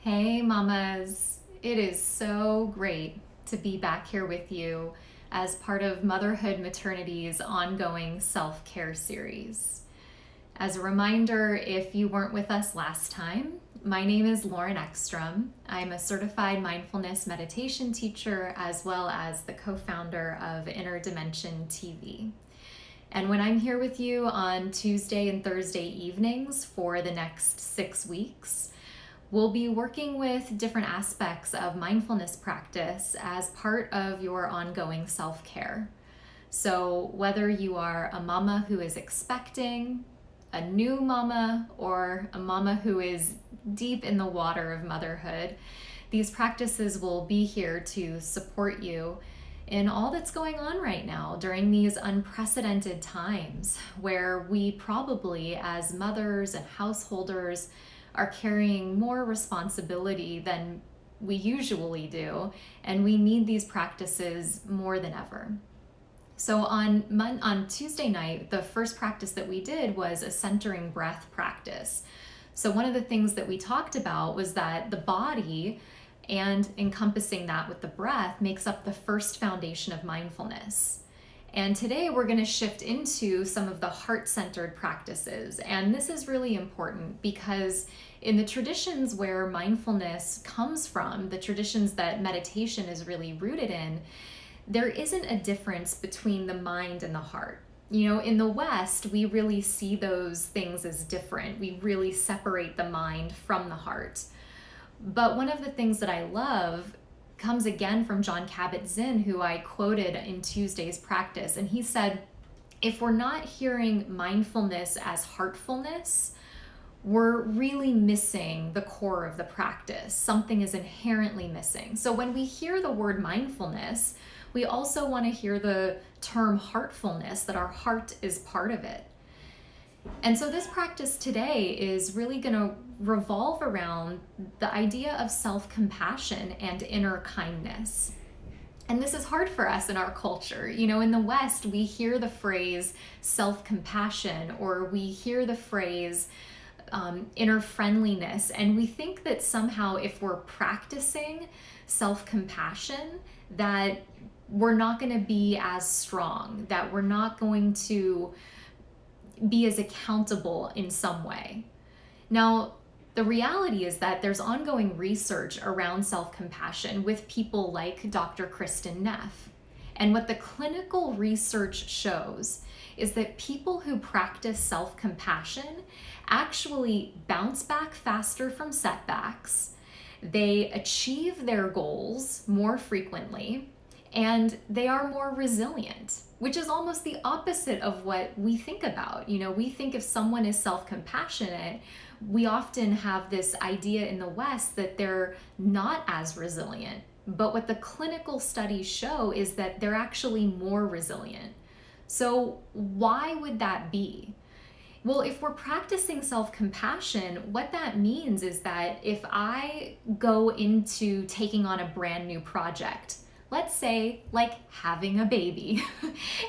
Hey, mamas. It is so great to be back here with you as part of Motherhood Maternity's ongoing self care series. As a reminder, if you weren't with us last time, my name is Lauren Eckstrom. I'm a certified mindfulness meditation teacher as well as the co founder of Inner Dimension TV. And when I'm here with you on Tuesday and Thursday evenings for the next 6 weeks, we'll be working with different aspects of mindfulness practice as part of your ongoing self-care. So whether you are a mama who is expecting, a new mama, or a mama who is deep in the water of motherhood, these practices will be here to support you in all that's going on right now during these unprecedented times where we probably, as mothers and householders, are carrying more responsibility than we usually do, and we need these practices more than ever. So on Tuesday night, the first practice that we did was a centering breath practice. So one of the things that we talked about was that the body, and encompassing that with the breath, makes up the first foundation of mindfulness. And today we're going to shift into some of the heart-centered practices. And this is really important because in the traditions where mindfulness comes from, the traditions that meditation is really rooted in, there isn't a difference between the mind and the heart. You know, in the West, we really see those things as different. We really separate the mind from the heart. But one of the things that I love comes again from Jon Kabat-Zinn, who I quoted in Tuesday's practice. And he said, if we're not hearing mindfulness as heartfulness, we're really missing the core of the practice. Something is inherently missing. So when we hear the word mindfulness, we also want to hear the term heartfulness, that our heart is part of it. And so this practice today is really going to revolve around the idea of self-compassion and inner kindness. And this is hard for us in our culture. You know, in the West, we hear the phrase self-compassion, or we hear the phrase inner friendliness, and we think that somehow if we're practicing self-compassion, that we're not going to be as strong, that we're not going to be as accountable in some way. Now, the reality is that there's ongoing research around self-compassion with people like Dr. Kristen Neff. And what the clinical research shows is that people who practice self-compassion actually bounce back faster from setbacks, they achieve their goals more frequently, and they are more resilient, which is almost the opposite of what we think about. You know, we think if someone is self-compassionate, we often have this idea in the West that they're not as resilient. But what the clinical studies show is that they're actually more resilient. So why would that be? Well, if we're practicing self-compassion, what that means is that if I go into taking on a brand new project, let's say like having a baby,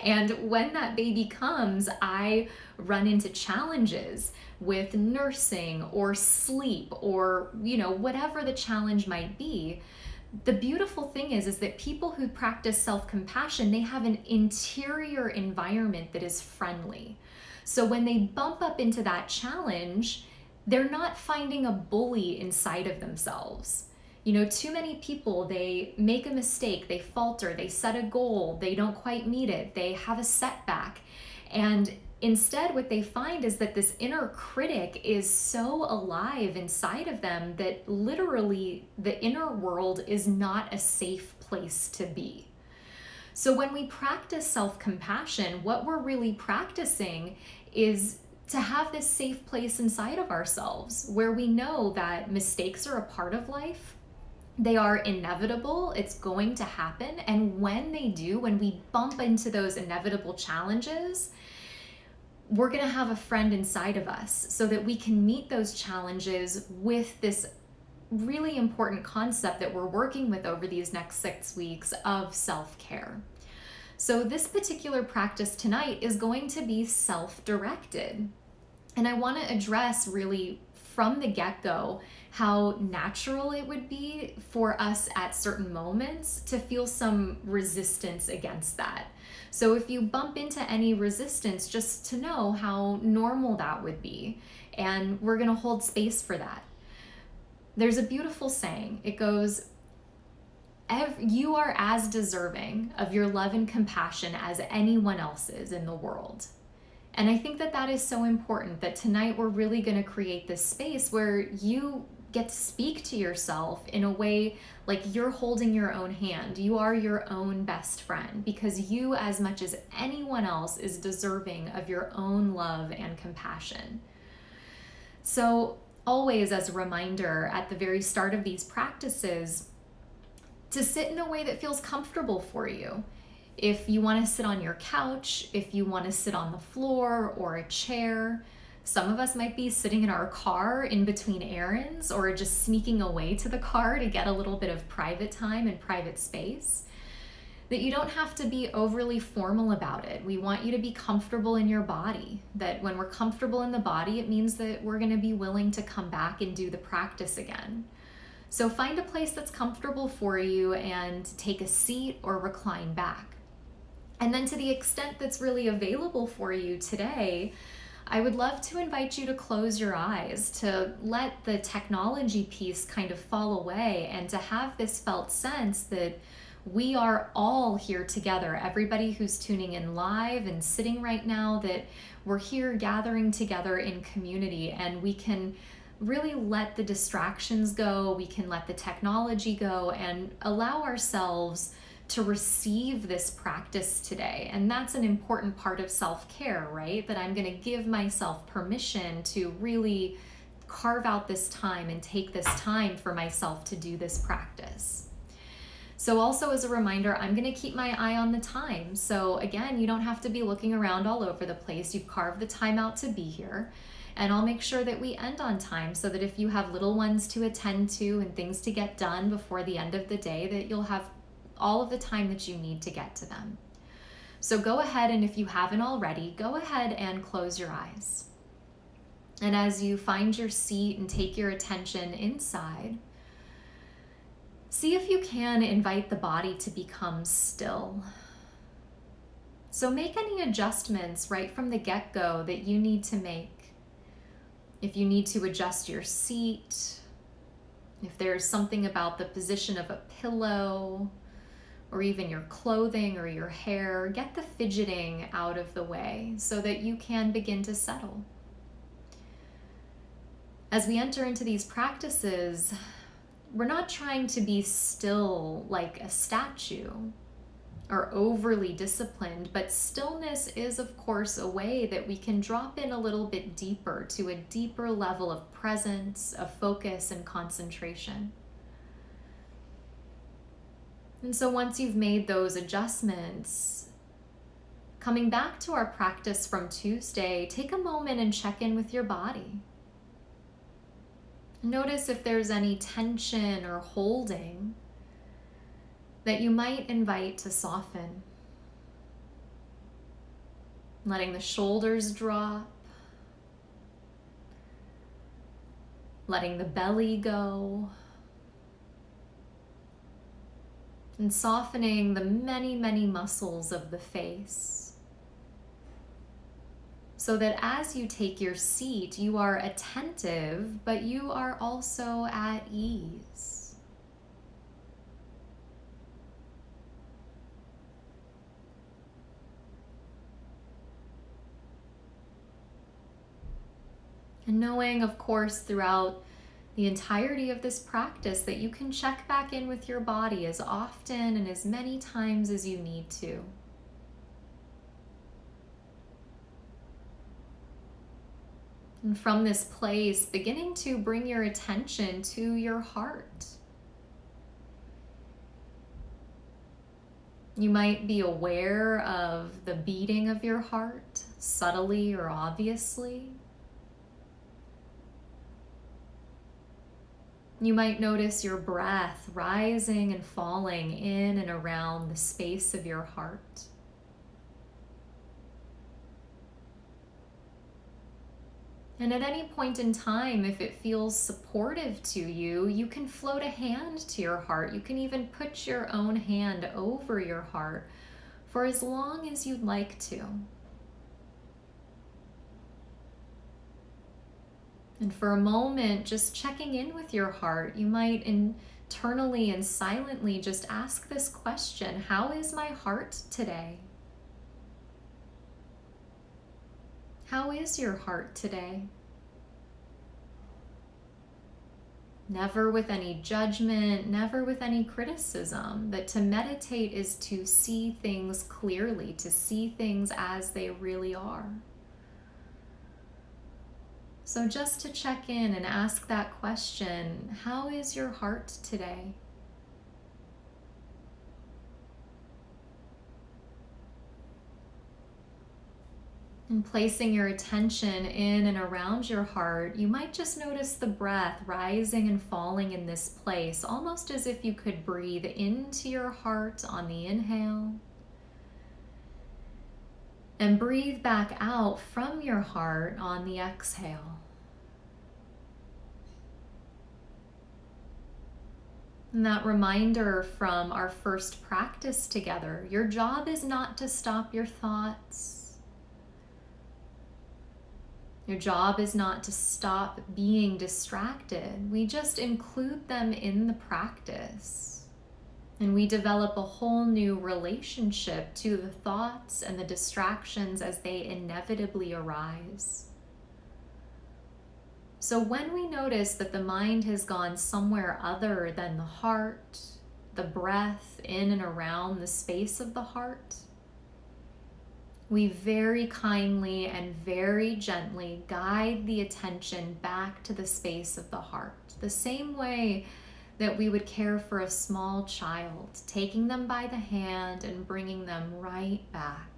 and when that baby comes, I run into challenges with nursing or sleep or, whatever the challenge might be. The beautiful thing is that people who practice self-compassion, they have an interior environment that is friendly. So when they bump up into that challenge, they're not finding a bully inside of themselves. You know, too many people, they make a mistake, they falter, they set a goal, they don't quite meet it, they have a setback. And instead, what they find is that this inner critic is so alive inside of them that literally the inner world is not a safe place to be. So when we practice self-compassion, what we're really practicing is to have this safe place inside of ourselves where we know that mistakes are a part of life. They are inevitable, it's going to happen. And when they do, when we bump into those inevitable challenges, we're going to have a friend inside of us so that we can meet those challenges with this really important concept that we're working with over these next 6 weeks of self-care. So this particular practice tonight is going to be self-directed. And I want to address really from the get-go how natural it would be for us at certain moments to feel some resistance against that. So if you bump into any resistance, just to know how normal that would be. And we're going to hold space for that. There's a beautiful saying. It goes, you are as deserving of your love and compassion as anyone else is in the world. And I think that that is so important, that tonight we're really going to create this space where you get to speak to yourself in a way like you're holding your own hand. You are your own best friend, because you, as much as anyone else, is deserving of your own love and compassion. So always, as a reminder at the very start of these practices, to sit in a way that feels comfortable for you. If you want to sit on your couch, if you want to sit on the floor or a chair. Some of us might be sitting in our car in between errands, or just sneaking away to the car to get a little bit of private time and private space. That you don't have to be overly formal about it. We want you to be comfortable in your body. That when we're comfortable in the body, it means that we're going to be willing to come back and do the practice again. So find a place that's comfortable for you and take a seat or recline back. And then, to the extent that's really available for you today, I would love to invite you to close your eyes, to let the technology piece kind of fall away, and to have this felt sense that we are all here together. Everybody who's tuning in live and sitting right now, that we're here gathering together in community, and we can really let the distractions go, we can let the technology go, and allow ourselves to receive this practice today. And that's an important part of self-care, right? That I'm going to give myself permission to really carve out this time and take this time for myself to do this practice. So also, as a reminder, I'm going to keep my eye on the time. So again, you don't have to be looking around all over the place. You've carved the time out to be here. And I'll make sure that we end on time, so that if you have little ones to attend to and things to get done before the end of the day, that you'll have all of the time that you need to get to them. So go ahead, and if you haven't already, go ahead and close your eyes. And as you find your seat and take your attention inside, see if you can invite the body to become still. So make any adjustments right from the get-go that you need to make. If you need to adjust your seat, if there's something about the position of a pillow, or even your clothing or your hair, get the fidgeting out of the way so that you can begin to settle. As we enter into these practices, we're not trying to be still like a statue or overly disciplined, but stillness is, of course, a way that we can drop in a little bit deeper to a deeper level of presence, of focus, and concentration. And so once you've made those adjustments, coming back to our practice from Tuesday, take a moment and check in with your body. Notice if there's any tension or holding that you might invite to soften. Letting the shoulders drop, letting the belly go, and softening the many, many muscles of the face, so that as you take your seat, you are attentive, but you are also at ease. And knowing, of course, throughout the entirety of this practice that you can check back in with your body as often and as many times as you need to. And from this place, beginning to bring your attention to your heart. You might be aware of the beating of your heart, subtly or obviously. You might notice your breath rising and falling in and around the space of your heart. And at any point in time, if it feels supportive to you, you can float a hand to your heart. You can even put your own hand over your heart for as long as you'd like to. And for a moment, just checking in with your heart, you might internally and silently just ask this question: how is my heart today? How is your heart today? Never with any judgment, never with any criticism. That to meditate is to see things clearly, to see things as they really are. So just to check in and ask that question, how is your heart today? And placing your attention in and around your heart, you might just notice the breath rising and falling in this place, almost as if you could breathe into your heart on the inhale and breathe back out from your heart on the exhale. And that reminder from our first practice together, your job is not to stop your thoughts. Your job is not to stop being distracted. We just include them in the practice. And we develop a whole new relationship to the thoughts and the distractions as they inevitably arise. So when we notice that the mind has gone somewhere other than the heart, the breath in and around the space of the heart, we very kindly and very gently guide the attention back to the space of the heart, the same way that we would care for a small child, taking them by the hand and bringing them right back.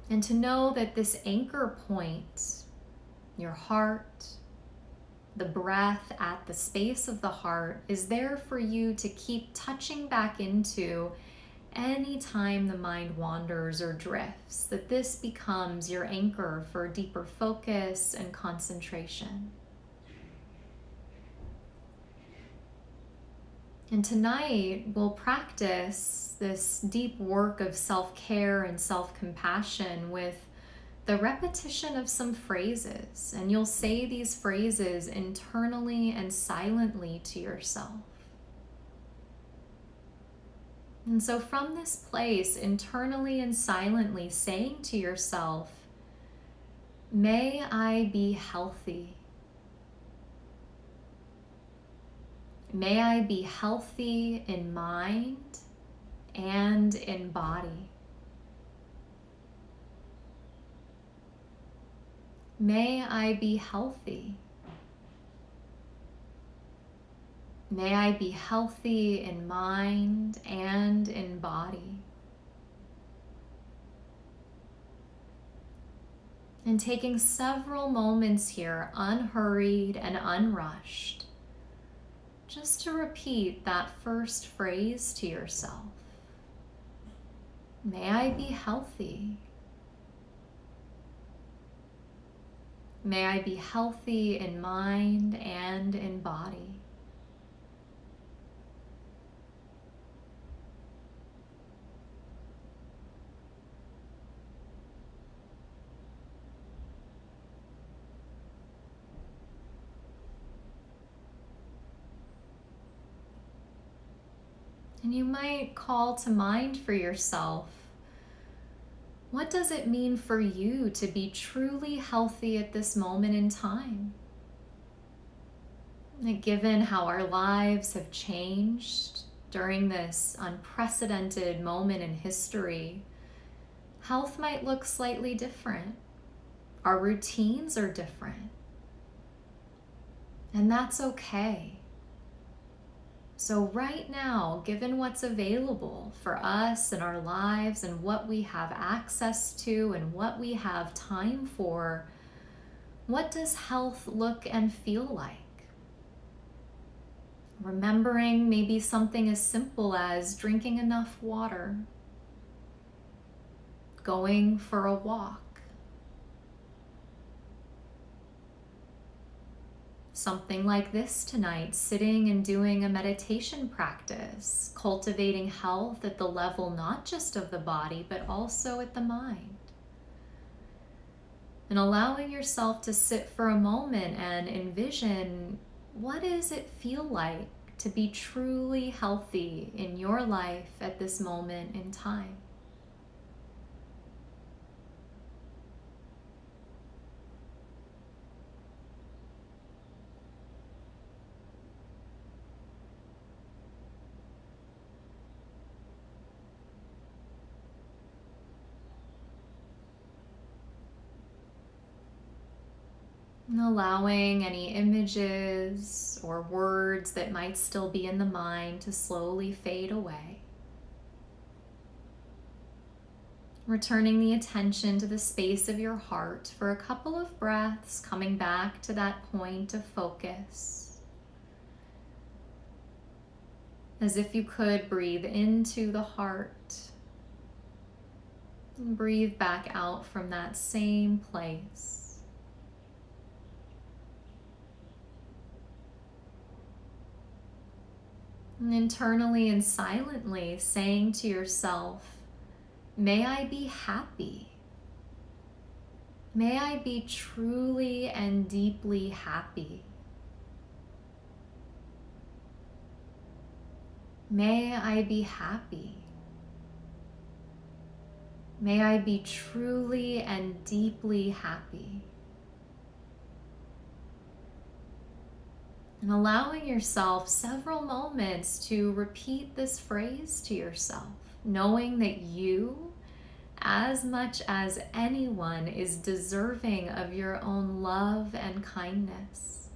And to know that this anchor point, your heart, the breath at the space of the heart, is there for you to keep touching back into anytime the mind wanders or drifts, that this becomes your anchor for deeper focus and concentration. And tonight we'll practice this deep work of self-care and self-compassion with the repetition of some phrases. And you'll say these phrases internally and silently to yourself. And so from this place, internally and silently saying to yourself, may I be healthy. May I be healthy in mind and in body. May I be healthy. May I be healthy in mind and in body. And taking several moments here, unhurried and unrushed, just to repeat that first phrase to yourself. May I be healthy. May I be healthy in mind and in body. And you might call to mind for yourself, what does it mean for you to be truly healthy at this moment in time? And given how our lives have changed during this unprecedented moment in history, health might look slightly different. Our routines are different. And that's okay. So right now, given what's available for us in our lives and what we have access to and what we have time for, what does health look and feel like? Remembering maybe something as simple as drinking enough water. going for a walk. Something like this tonight, sitting and doing a meditation practice, cultivating health at the level not just of the body, but also at the mind. And allowing yourself to sit for a moment and envision, what does it feel like to be truly healthy in your life at this moment in time? And allowing any images or words that might still be in the mind to slowly fade away. Returning the attention to the space of your heart for a couple of breaths, coming back to that point of focus. As if you could breathe into the heart and breathe back out from that same place. And internally and silently saying to yourself, may I be happy. May I be truly and deeply happy. May I be happy. May I be truly and deeply happy. And allowing yourself several moments to repeat this phrase to yourself, knowing that you, as much as anyone, is deserving of your own love and kindness.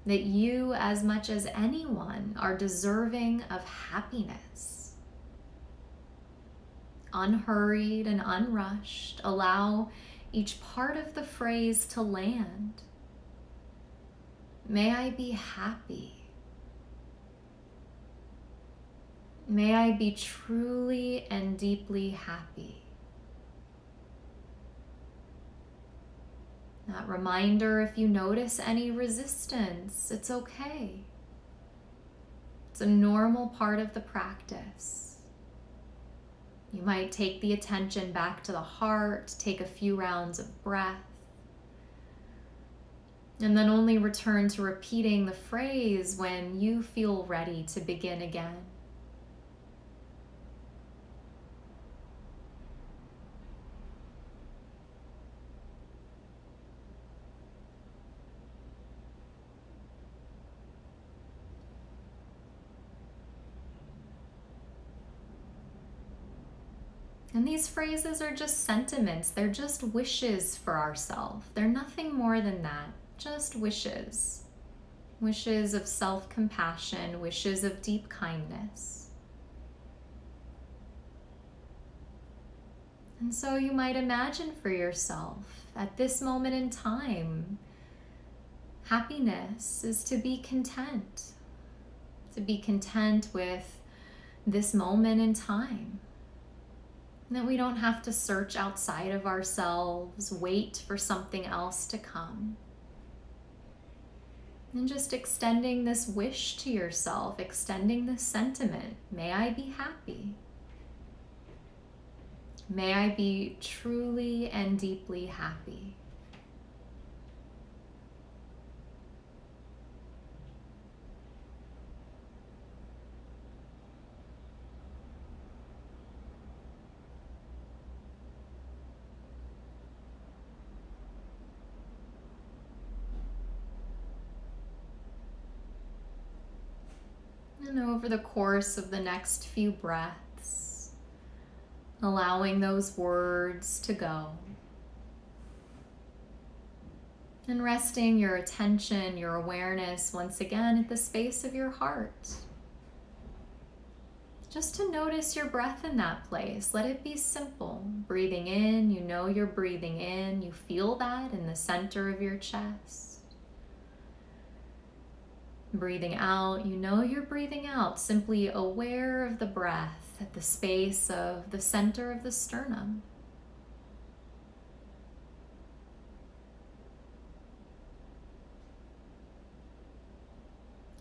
That you, as much as anyone, are deserving of happiness. Unhurried and unrushed, allow each part of the phrase to land. May I be happy. May I be truly and deeply happy. That reminder, if you notice any resistance, it's okay. It's a normal part of the practice. You might take the attention back to the heart, take a few rounds of breath, and then only return to repeating the phrase when you feel ready to begin again. And these phrases are just sentiments. They're just wishes for ourselves. They're nothing more than that. Just wishes. Wishes of self-compassion, wishes of deep kindness. And so you might imagine for yourself, at this moment in time, happiness is to be content. To be content with this moment in time. That we don't have to search outside of ourselves, wait for something else to come. And just extending this wish to yourself, extending this sentiment, may I be happy. May I be truly and deeply happy. And over the course of the next few breaths, allowing those words to go. And resting your attention, your awareness once again at the space of your heart. Just to notice your breath in that place. Let it be simple. Breathing in, you know you're breathing in. You feel that in the center of your chest. Breathing out, you know you're breathing out, simply aware of the breath at the space of the center of the sternum.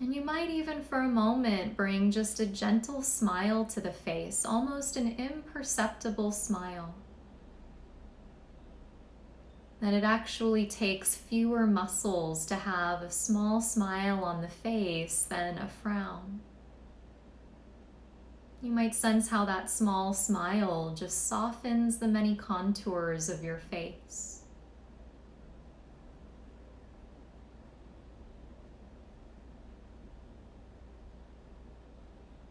And you might even for a moment bring just a gentle smile to the face, almost an imperceptible smile. That it actually takes fewer muscles to have a small smile on the face than a frown. You might sense how that small smile just softens the many contours of your face.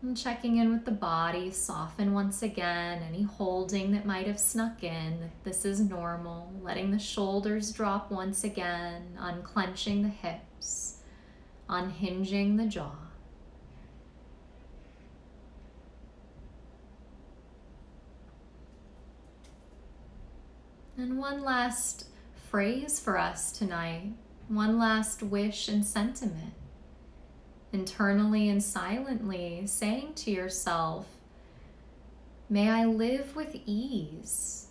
And checking in with the body, soften once again any holding that might have snuck in. This is normal. Letting the shoulders drop once again, unclenching the hips, unhinging the jaw. And one last phrase for us tonight, one last wish and sentiment. Internally and silently saying to yourself, may I live with ease.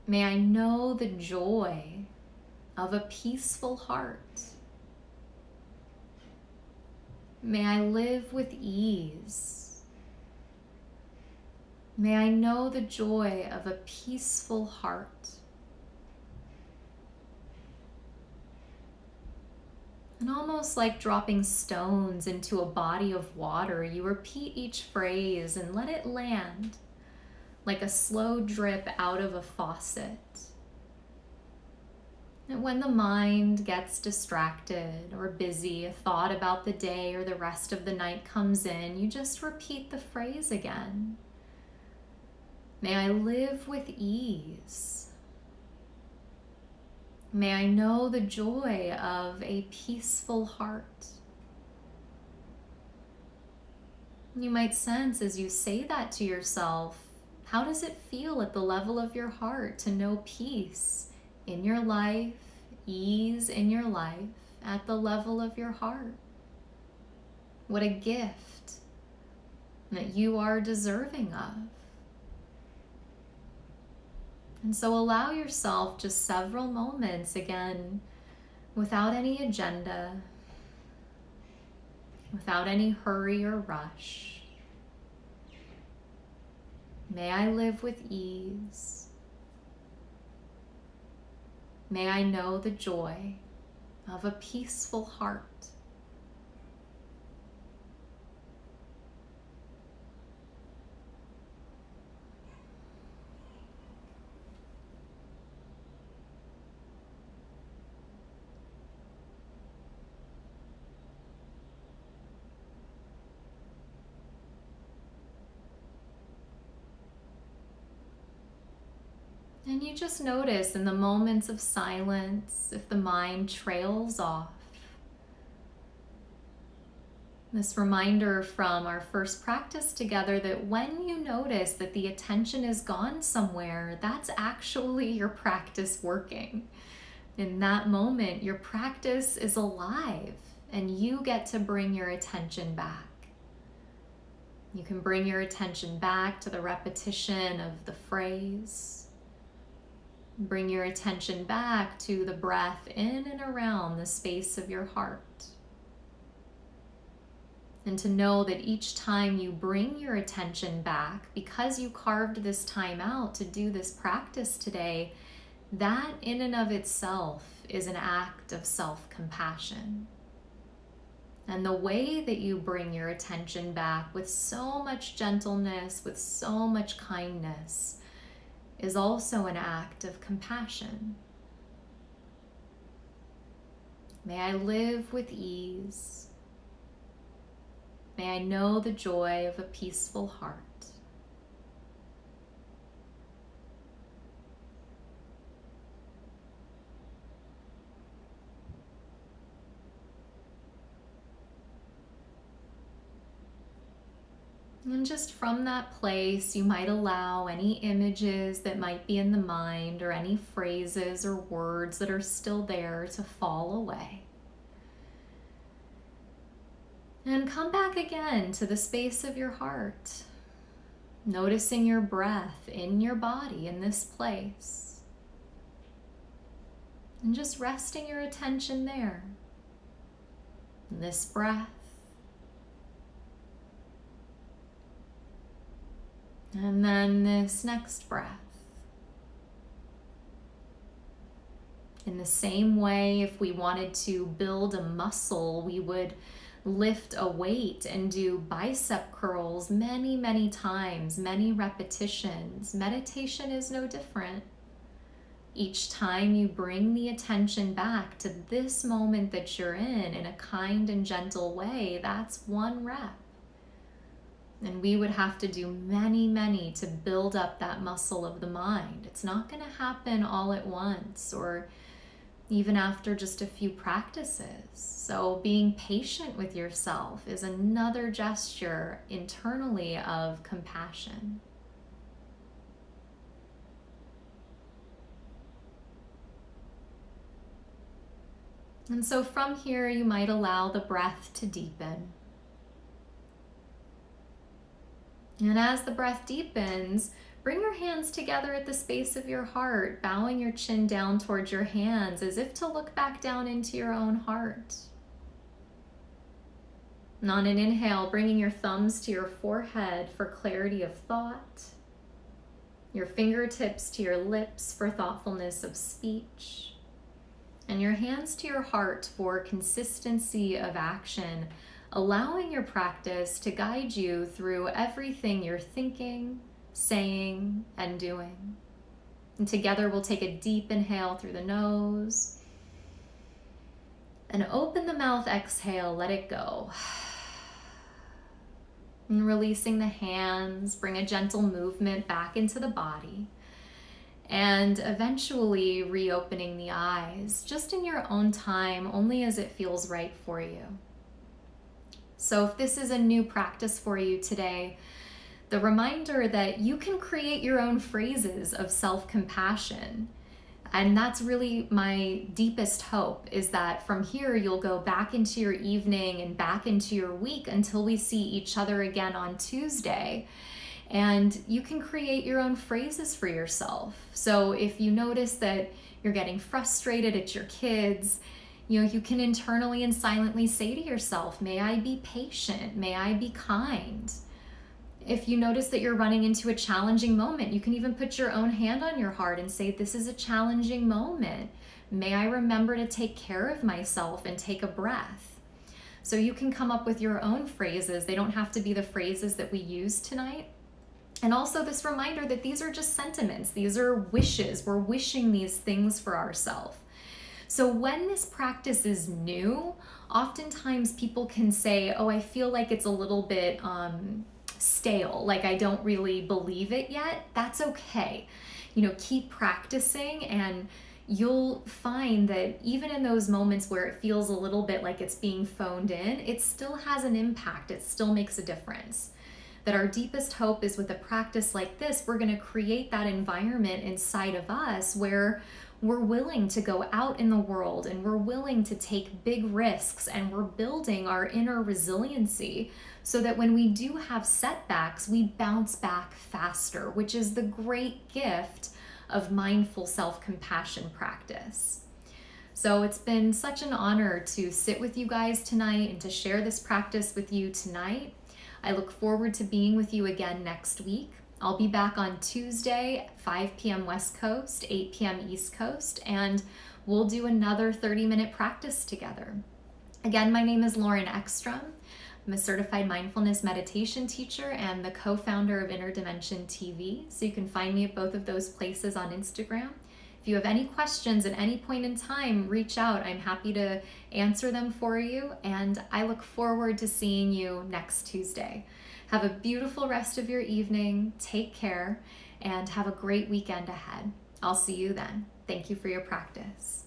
May I know the joy of a peaceful heart. May I live with ease. May I know the joy of a peaceful heart. And almost like dropping stones into a body of water, you repeat each phrase and let it land like a slow drip out of a faucet. And when the mind gets distracted or busy, a thought about the day or the rest of the night comes in, you just repeat the phrase again. May I live with ease. May I know the joy of a peaceful heart. You might sense as you say that to yourself, how does it feel at the level of your heart to know peace in your life, ease in your life at the level of your heart? What a gift that you are deserving of. And so allow yourself just several moments, again, without any agenda, without any hurry or rush. May I live with ease. May I know the joy of a peaceful heart. And you just notice in the moments of silence if the mind trails off. This reminder from our first practice together that when you notice that the attention is gone somewhere, that's actually your practice working. In that moment, your practice is alive and you get to bring your attention back. You can bring your attention back to the repetition of the phrase. Bring your attention back to the breath in and around the space of your heart. And to know that each time you bring your attention back, because you carved this time out to do this practice today, that in and of itself is an act of self-compassion. And the way that you bring your attention back with so much gentleness, with so much kindness, is also an act of compassion. May I live with ease. May I know the joy of a peaceful heart. And just from that place, you might allow any images that might be in the mind or any phrases or words that are still there to fall away. And come back again to the space of your heart, noticing your breath in your body in this place. And just resting your attention there. this breath, and then this next breath. In the same way, if we wanted to build a muscle, we would lift a weight and do bicep curls many, many times, many repetitions. Meditation is no different. Each time you bring the attention back to this moment that you're in a kind and gentle way, that's one rep. And we would have to do many, many to build up that muscle of the mind. It's not going to happen all at once or even after just a few practices. So being patient with yourself is another gesture internally of compassion. And so from here, you might allow the breath to deepen. And as the breath deepens, bring your hands together at the space of your heart, bowing your chin down towards your hands as if to look back down into your own heart. And on an inhale, bringing your thumbs to your forehead for clarity of thought, your fingertips to your lips for thoughtfulness of speech, and your hands to your heart for consistency of action, allowing your practice to guide you through everything you're thinking, saying, and doing. And together we'll take a deep inhale through the nose and open the mouth, exhale, let it go. And releasing the hands, bring a gentle movement back into the body. And eventually reopening the eyes, just in your own time, only as it feels right for you. So if this is a new practice for you today, the reminder that you can create your own phrases of self-compassion. And that's really my deepest hope, is that from here you'll go back into your evening and back into your week until we see each other again on Tuesday. And you can create your own phrases for yourself. So if you notice that you're getting frustrated at your kids, you can internally and silently say to yourself, may I be patient? May I be kind? If you notice that you're running into a challenging moment, you can even put your own hand on your heart and say, this is a challenging moment. May I remember to take care of myself and take a breath? So you can come up with your own phrases. They don't have to be the phrases that we use tonight. And also this reminder that these are just sentiments. These are wishes. We're wishing these things for ourselves. So when this practice is new, oftentimes people can say, oh, I feel like it's a little bit stale, like I don't really believe it yet. That's okay. Keep practicing and you'll find that even in those moments where it feels a little bit like it's being phoned in, it still has an impact. It still makes a difference. That our deepest hope is with a practice like this, we're going to create that environment inside of us where we're willing to go out in the world and we're willing to take big risks and we're building our inner resiliency so that when we do have setbacks, we bounce back faster, which is the great gift of mindful self-compassion practice. So it's been such an honor to sit with you guys tonight and to share this practice with you tonight. I look forward to being with you again next week. I'll be back on Tuesday, 5 p.m. West Coast, 8 p.m. East Coast, and we'll do another 30-minute practice together. Again, my name is Lauren Eckstrom. I'm a certified mindfulness meditation teacher and the co-founder of Inner Dimension TV. So you can find me at both of those places on Instagram. If you have any questions at any point in time, reach out. I'm happy to answer them for you, and I look forward to seeing you next Tuesday. Have a beautiful rest of your evening, take care, and have a great weekend ahead. I'll see you then. Thank you for your practice.